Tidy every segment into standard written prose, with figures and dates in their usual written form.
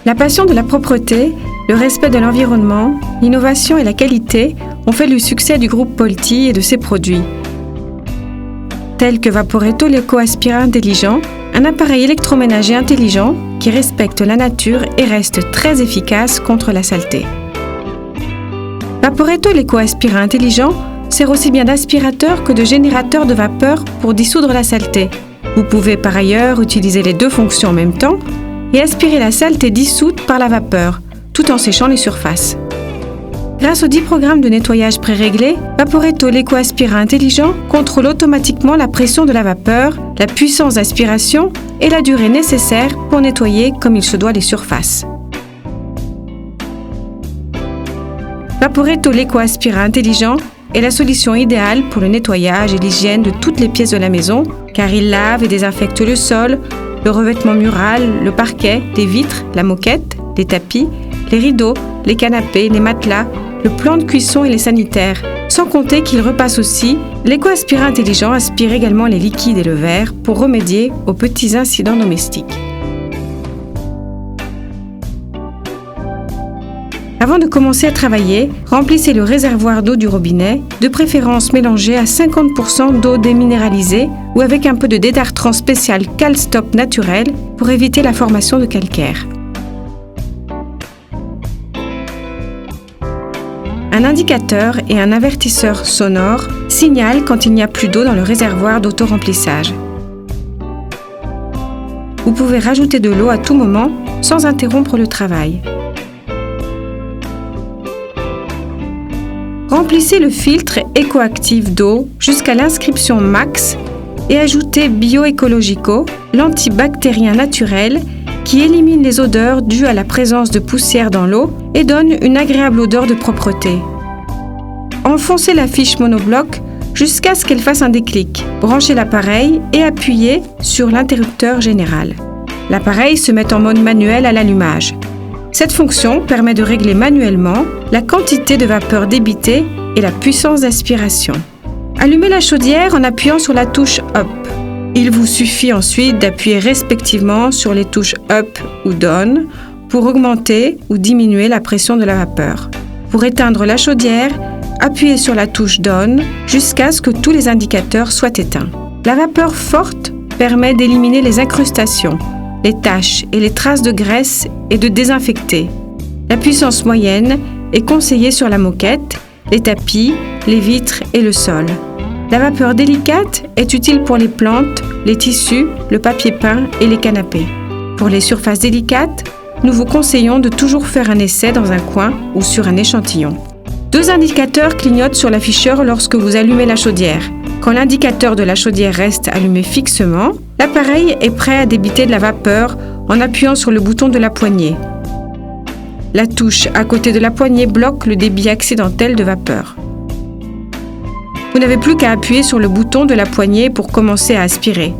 La passion de la propreté, le respect de l'environnement, l'innovation et la qualité ont fait le succès du groupe Polti et de ses produits. Tels que Vaporetto l'éco-aspirant intelligent, un appareil électroménager intelligent qui respecte la nature et reste très efficace contre la saleté. Vaporetto l'éco-aspirant intelligent sert aussi bien d'aspirateur que de générateur de vapeur pour dissoudre la saleté. Vous pouvez par ailleurs utiliser les deux fonctions en même temps et aspirer la saleté dissoute par la vapeur, tout en séchant les surfaces. Grâce aux 10 programmes de nettoyage préréglés, Vaporetto l'éco-aspirant intelligent contrôle automatiquement la pression de la vapeur, la puissance d'aspiration et la durée nécessaire pour nettoyer comme il se doit les surfaces. Vaporetto l'éco-aspirant intelligent est la solution idéale pour le nettoyage et l'hygiène de toutes les pièces de la maison, car il lave et désinfecte le sol, le revêtement mural, le parquet, les vitres, la moquette, les tapis, les rideaux, les canapés, les matelas, le plan de cuisson et les sanitaires. Sans compter qu'il repasse aussi, l'éco-aspirant intelligent aspire également les liquides et le verre pour remédier aux petits incidents domestiques. Avant de commencer à travailler, remplissez le réservoir d'eau du robinet, de préférence mélangé à 50% d'eau déminéralisée ou avec un peu de détartrant spécial Calstop naturel pour éviter la formation de calcaire. Un indicateur et un avertisseur sonore signalent quand il n'y a plus d'eau dans le réservoir d'auto-remplissage. Vous pouvez rajouter de l'eau à tout moment sans interrompre le travail. Remplissez le filtre écoactif d'eau jusqu'à l'inscription max et ajoutez Bioecologico, l'antibactérien naturel qui élimine les odeurs dues à la présence de poussière dans l'eau et donne une agréable odeur de propreté. Enfoncez la fiche monobloc jusqu'à ce qu'elle fasse un déclic. Branchez l'appareil et appuyez sur l'interrupteur général. L'appareil se met en mode manuel à l'allumage. Cette fonction permet de régler manuellement la quantité de vapeur débitée et la puissance d'aspiration. Allumez la chaudière en appuyant sur la touche Up. Il vous suffit ensuite d'appuyer respectivement sur les touches Up ou Down pour augmenter ou diminuer la pression de la vapeur. Pour éteindre la chaudière, appuyez sur la touche Down jusqu'à ce que tous les indicateurs soient éteints. La vapeur forte permet d'éliminer les incrustations, les taches et les traces de graisse et de désinfecter. La puissance moyenne est conseillée sur la moquette, les tapis, les vitres et le sol. La vapeur délicate est utile pour les plantes, les tissus, le papier peint et les canapés. Pour les surfaces délicates, nous vous conseillons de toujours faire un essai dans un coin ou sur un échantillon. 2 indicateurs clignotent sur l'afficheur lorsque vous allumez la chaudière. Quand l'indicateur de la chaudière reste allumé fixement, l'appareil est prêt à débiter de la vapeur en appuyant sur le bouton de la poignée. La touche à côté de la poignée bloque le débit accidentel de vapeur. Vous n'avez plus qu'à appuyer sur le bouton de la poignée pour commencer à aspirer.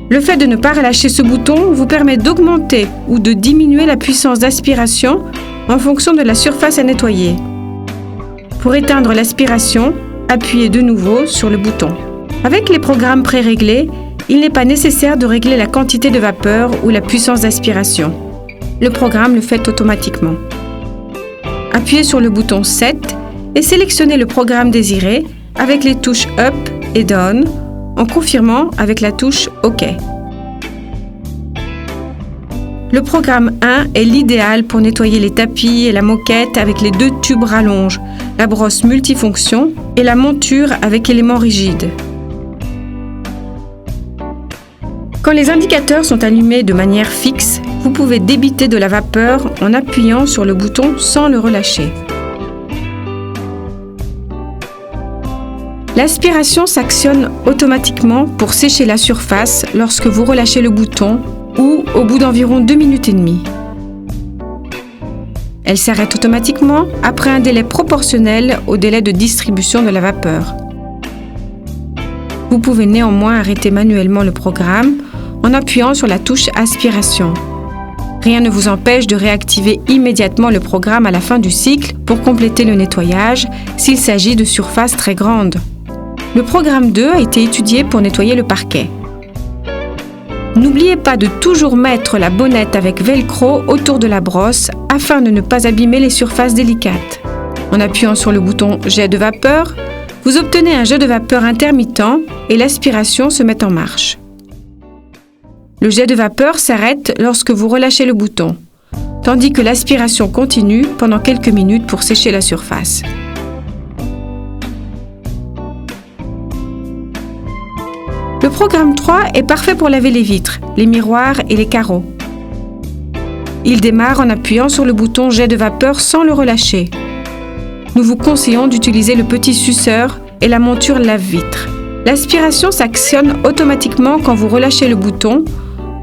Le fait de ne pas relâcher ce bouton vous permet d'augmenter ou de diminuer la puissance d'aspiration en fonction de la surface à nettoyer. Pour éteindre l'aspiration, appuyez de nouveau sur le bouton. Avec les programmes préréglés, il n'est pas nécessaire de régler la quantité de vapeur ou la puissance d'aspiration. Le programme le fait automatiquement. Appuyez sur le bouton Set et sélectionnez le programme désiré avec les touches Up et Down en confirmant avec la touche OK. Le programme 1 est l'idéal pour nettoyer les tapis et la moquette avec les 2 tubes rallonge, la brosse multifonction et la monture avec éléments rigides. Quand les indicateurs sont allumés de manière fixe, vous pouvez débiter de la vapeur en appuyant sur le bouton sans le relâcher. L'aspiration s'actionne automatiquement pour sécher la surface lorsque vous relâchez le bouton ou au bout d'environ 2 minutes et demie. Elle s'arrête automatiquement après un délai proportionnel au délai de distribution de la vapeur. Vous pouvez néanmoins arrêter manuellement le programme en appuyant sur la touche Aspiration. Rien ne vous empêche de réactiver immédiatement le programme à la fin du cycle pour compléter le nettoyage s'il s'agit de surfaces très grandes. Le programme 2 a été étudié pour nettoyer le parquet. N'oubliez pas de toujours mettre la bonnette avec velcro autour de la brosse afin de ne pas abîmer les surfaces délicates. En appuyant sur le bouton jet de vapeur, vous obtenez un jet de vapeur intermittent et l'aspiration se met en marche. Le jet de vapeur s'arrête lorsque vous relâchez le bouton, tandis que l'aspiration continue pendant quelques minutes pour sécher la surface. Le programme 3 est parfait pour laver les vitres, les miroirs et les carreaux. Il démarre en appuyant sur le bouton jet de vapeur sans le relâcher. Nous vous conseillons d'utiliser le petit suceur et la monture lave-vitre. L'aspiration s'actionne automatiquement quand vous relâchez le bouton,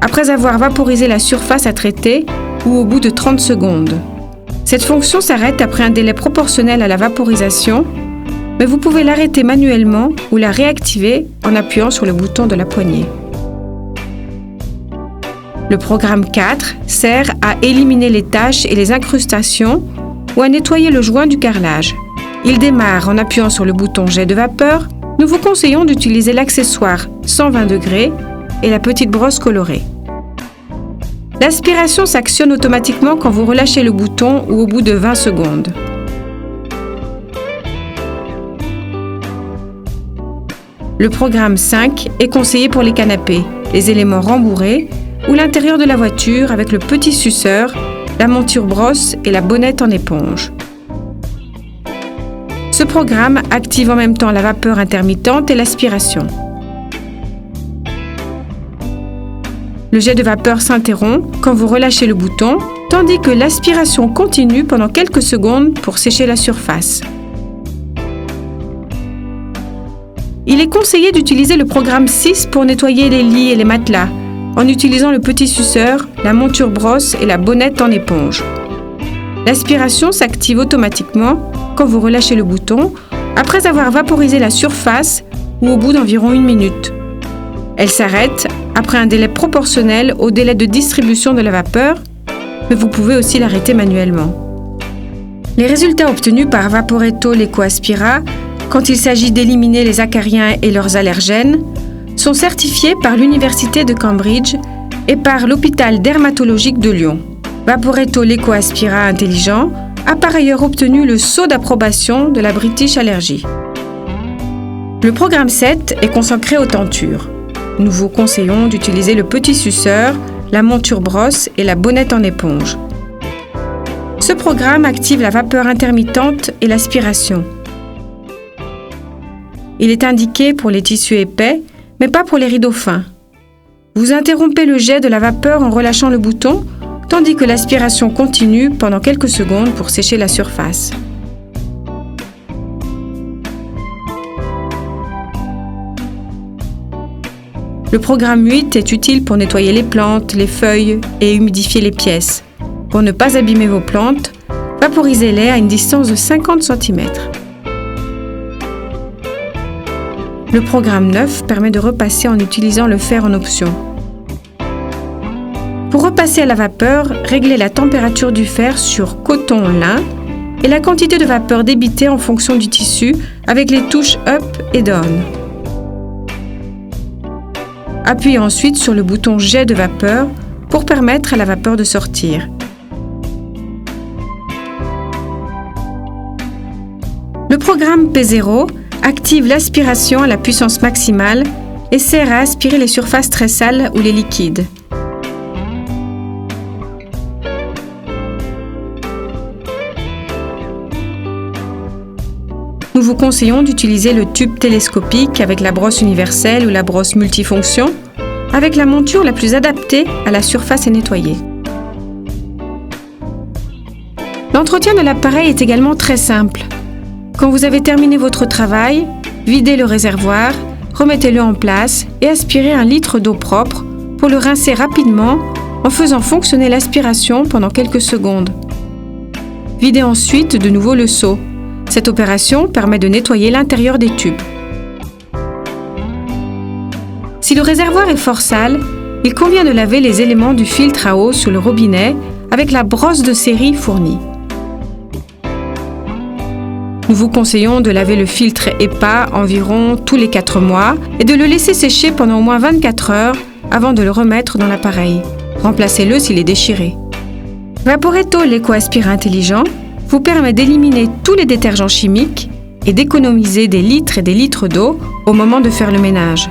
après avoir vaporisé la surface à traiter ou au bout de 30 secondes. Cette fonction s'arrête après un délai proportionnel à la vaporisation, mais vous pouvez l'arrêter manuellement ou la réactiver en appuyant sur le bouton de la poignée. Le programme 4 sert à éliminer les taches et les incrustations ou à nettoyer le joint du carrelage. Il démarre en appuyant sur le bouton jet de vapeur. Nous vous conseillons d'utiliser l'accessoire 120 degrés et la petite brosse colorée. L'aspiration s'actionne automatiquement quand vous relâchez le bouton ou au bout de 20 secondes. Le programme 5 est conseillé pour les canapés, les éléments rembourrés ou l'intérieur de la voiture avec le petit suceur, la monture brosse et la bonnette en éponge. Ce programme active en même temps la vapeur intermittente et l'aspiration. Le jet de vapeur s'interrompt quand vous relâchez le bouton, tandis que l'aspiration continue pendant quelques secondes pour sécher la surface. Il est conseillé d'utiliser le programme 6 pour nettoyer les lits et les matelas, en utilisant le petit suceur, la monture brosse et la bonnette en éponge. L'aspiration s'active automatiquement quand vous relâchez le bouton, après avoir vaporisé la surface ou au bout d'environ 1 minute. Elle s'arrête après un délai proportionnel au délai de distribution de la vapeur, mais vous pouvez aussi l'arrêter manuellement. Les résultats obtenus par Vaporetto l'Ecoaspira, quand il s'agit d'éliminer les acariens et leurs allergènes, sont certifiés par l'Université de Cambridge et par l'hôpital dermatologique de Lyon. Vaporetto l'Ecoaspira intelligent a par ailleurs obtenu le sceau d'approbation de la British Allergy. Le programme 7 est consacré aux tentures. Nous vous conseillons d'utiliser le petit suceur, la monture brosse et la bonnette en éponge. Ce programme active la vapeur intermittente et l'aspiration. Il est indiqué pour les tissus épais, mais pas pour les rideaux fins. Vous interrompez le jet de la vapeur en relâchant le bouton, tandis que l'aspiration continue pendant quelques secondes pour sécher la surface. Le programme 8 est utile pour nettoyer les plantes, les feuilles et humidifier les pièces. Pour ne pas abîmer vos plantes, vaporisez-les à une distance de 50 cm. Le programme 9 permet de repasser en utilisant le fer en option. Pour repasser à la vapeur, réglez la température du fer sur coton-lin et la quantité de vapeur débitée en fonction du tissu avec les touches Up et Down. Appuyez ensuite sur le bouton jet de vapeur pour permettre à la vapeur de sortir. Le programme P0 active l'aspiration à la puissance maximale et sert à aspirer les surfaces très sales ou les liquides. Nous vous conseillons d'utiliser le tube télescopique avec la brosse universelle ou la brosse multifonction, avec la monture la plus adaptée à la surface à nettoyer. L'entretien de l'appareil est également très simple. Quand vous avez terminé votre travail, videz le réservoir, remettez-le en place et aspirez 1 litre d'eau propre pour le rincer rapidement en faisant fonctionner l'aspiration pendant quelques secondes. Videz ensuite de nouveau le seau. Cette opération permet de nettoyer l'intérieur des tubes. Si le réservoir est fort sale, il convient de laver les éléments du filtre à eau sous le robinet avec la brosse de série fournie. Nous vous conseillons de laver le filtre EPA environ tous les 4 mois et de le laisser sécher pendant au moins 24 heures avant de le remettre dans l'appareil. Remplacez-le s'il est déchiré. Vaporetto l'éco-aspirant intelligent vous permet d'éliminer tous les détergents chimiques et d'économiser des litres et des litres d'eau au moment de faire le ménage.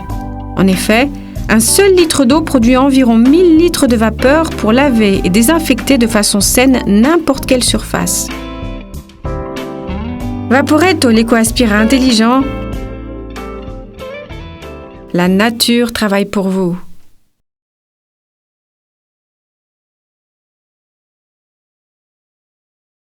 En effet, un seul litre d'eau produit environ 1000 litres de vapeur pour laver et désinfecter de façon saine n'importe quelle surface. Vaporetto l'éco-aspirant intelligent. La nature travaille pour vous.